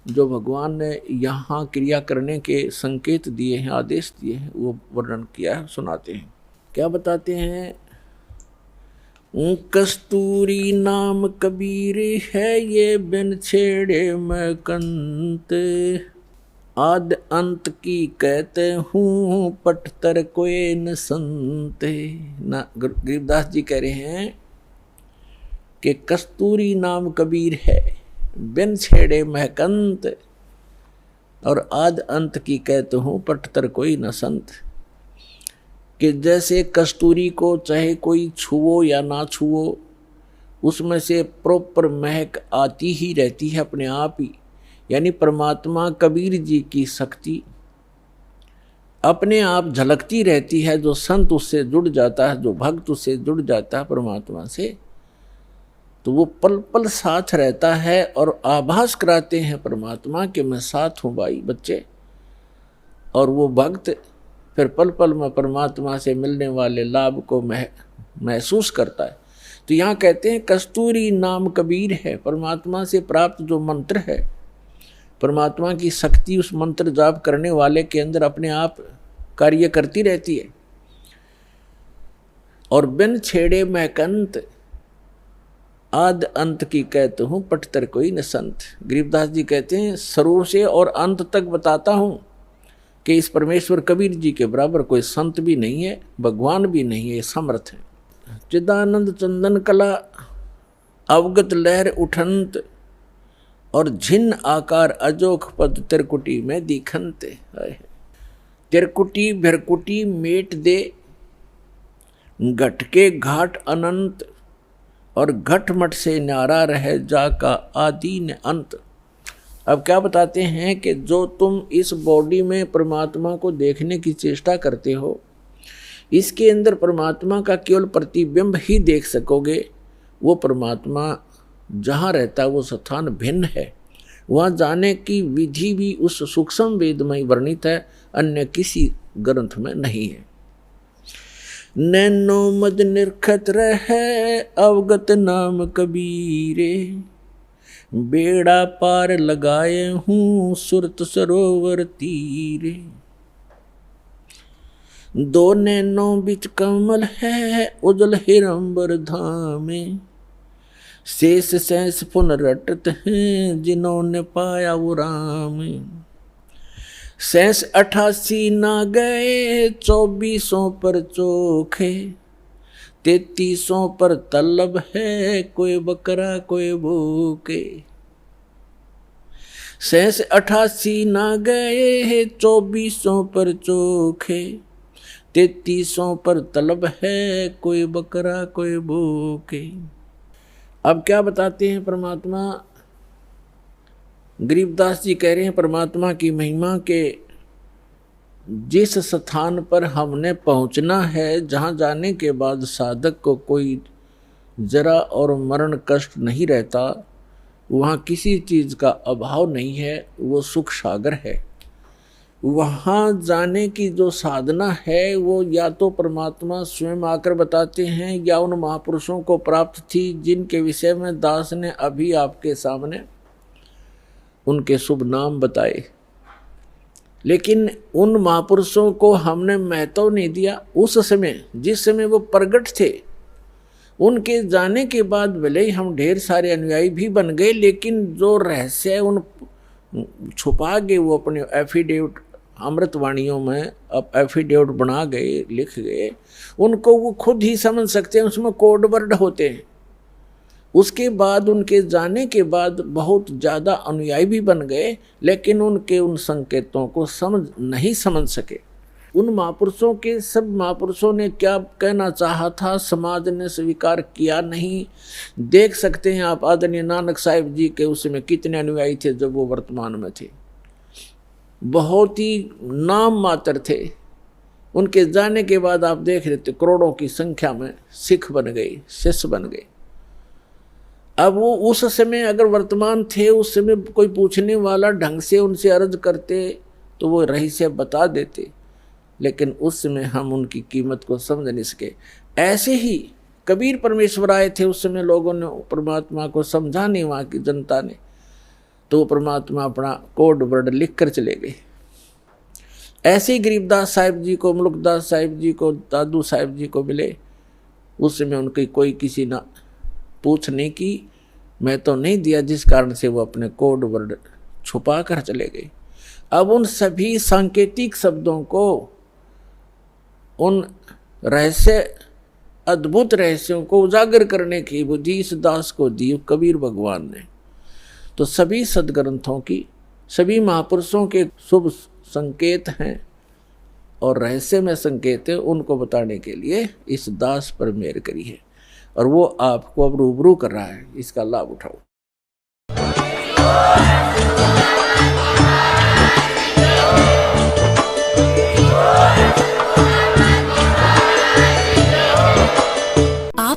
जो भगवान ने यहाँ क्रिया करने के संकेत दिए हैं, आदेश दिए हैं, वो वर्णन किया है, सुनाते हैं। क्या बताते हैं? कस्तूरी नाम कबीर है, ये बिन छेड़े मैं कंत, आद अंत की कहते हूँ, पटतर कोई न संत। ना गरीबदास जी कह रहे हैं कि कस्तूरी नाम कबीर है, बिन छेड़े महकंत, और आद अंत की कहते हूँ, पटतर कोई न संत। कि जैसे कस्तूरी को चाहे कोई छुओ या ना छुओ, उसमें से प्रॉपर महक आती ही रहती है अपने आप ही। यानी परमात्मा कबीर जी की शक्ति अपने आप झलकती रहती है। जो संत उससे जुड़ जाता है, जो भक्त उससे जुड़ जाता है परमात्मा से, तो वो पल पल साथ रहता है और आभास कराते हैं परमात्मा कि मैं साथ हूँ भाई बच्चे। और वो भक्त फिर पल पल में परमात्मा से मिलने वाले लाभ को महसूस करता है। तो यहाँ कहते हैं कस्तूरी नाम कबीर है, परमात्मा से प्राप्त जो मंत्र है, परमात्मा की शक्ति उस मंत्र जाप करने वाले के अंदर अपने आप कार्य करती रहती है। और बिन छेड़े महकंत, आद अंत की कहते हूँ, पटतर कोई न संत। गरीबदास जी कहते हैं शुरू से और अंत तक बताता हूँ कि इस परमेश्वर कबीर जी के बराबर कोई संत भी नहीं है, भगवान भी नहीं है, समर्थ है। चिदानंद चंदन कला अवगत लहर उठंत, और झिन्न आकार अजोख पद त्रिकुटी में दिखंत। त्रिकुटी भरकुटी मेट दे, घट के घाट अनंत, और घट मट से न्यारा रहे जाका आदि ने अंत। अब क्या बताते हैं कि जो तुम इस बॉडी में परमात्मा को देखने की चेष्टा करते हो, इसके अंदर परमात्मा का केवल प्रतिबिंब ही देख सकोगे। वो परमात्मा जहाँ रहता है वो स्थान भिन्न है, वहाँ जाने की विधि भी उस सूक्ष्म वेद में वर्णित है, अन्य किसी ग्रंथ में नहीं है। नैनो मद निरखत रहे अवगत नाम कबीरे, बेड़ा पार लगाए हूँ सुरत सरोवर तीरे। दो नैनों बिच कमल है उजल हिरंबर धामे, शेष शेष पुन रटत हैं जिन्होंने पाया वो राम। शेष 88 ना गए 24 पर चोखे, 33 पर तलब है कोई बकरा कोई भूखे। शेष 88 ना गए 24 पर चोखे, 33 पर तलब है कोई बकरा कोई भूखे। अब क्या बताते हैं परमात्मा? गरीबदास जी कह रहे हैं परमात्मा की महिमा के जिस स्थान पर हमने पहुंचना है, जहां जाने के बाद साधक को कोई जरा और मरण कष्ट नहीं रहता, वहाँ किसी चीज़ का अभाव नहीं है, वो सुख सागर है। वहाँ जाने की जो साधना है वो या तो परमात्मा स्वयं आकर बताते हैं या उन महापुरुषों को प्राप्त थी जिनके विषय में दास ने अभी आपके सामने उनके शुभ नाम बताए। लेकिन उन महापुरुषों को हमने महत्व नहीं दिया। उस समय जिस समय वो प्रगट थे, उनके जाने के बाद भले ही हम ढेर सारे अनुयायी भी बन गए, लेकिन जो रहस्य है उन छुपा गए। वो अपने एफिडेविट अमृतवाणियों में अब एफिडेविट बना गए, लिख गए, उनको वो खुद ही समझ सकते हैं, उसमें कोड वर्ड होते हैं। उसके बाद उनके जाने के बाद बहुत ज़्यादा अनुयायी भी बन गए, लेकिन उनके उन संकेतों को नहीं समझ सके। उन महापुरुषों के सब महापुरुषों ने क्या कहना चाहा था, समाज ने स्वीकार किया नहीं। देख सकते हैं आप आदरणीय नानक साहिब जी के उसमें कितने अनुयायी थे जब वो वर्तमान में थे, बहुत ही नाम मात्र थे। उनके जाने के बाद आप देख रहे थे करोड़ों की संख्या में सिख बन गए, शिष्य बन गए। अब वो उस समय अगर वर्तमान थे, उस समय कोई पूछने वाला ढंग से उनसे अर्ज करते तो वो रहस्य बता देते, लेकिन उस समय हम उनकी कीमत को समझ नहीं सके। ऐसे ही कबीर परमेश्वर आए थे, उस समय लोगों ने परमात्मा को समझा नहीं, वहाँ की जनता ने। तो परमात्मा अपना कोड वर्ड लिख कर चले गए। ऐसे ही गरीबदास साहिब जी को, मुल्कदास साहिब जी को, दादू साहिब जी को मिले, उस समय उनकी कोई किसी ना पूछ नहीं की, मैं तो नहीं दिया, जिस कारण से वो अपने कोड वर्ड छुपा कर चले गए। अब उन सभी सांकेतिक शब्दों को, उन रहस्य, अद्भुत रहस्यों को उजागर करने की बुद्धि इस दास को दी कबीर भगवान ने। तो सभी सदग्रंथों की, सभी महापुरुषों के शुभ संकेत हैं और रहस्य में संकेत है, उनको बताने के लिए इस दास पर मेहर करी है और वो आपको अब रूबरू कर रहा है। इसका लाभ उठाओ।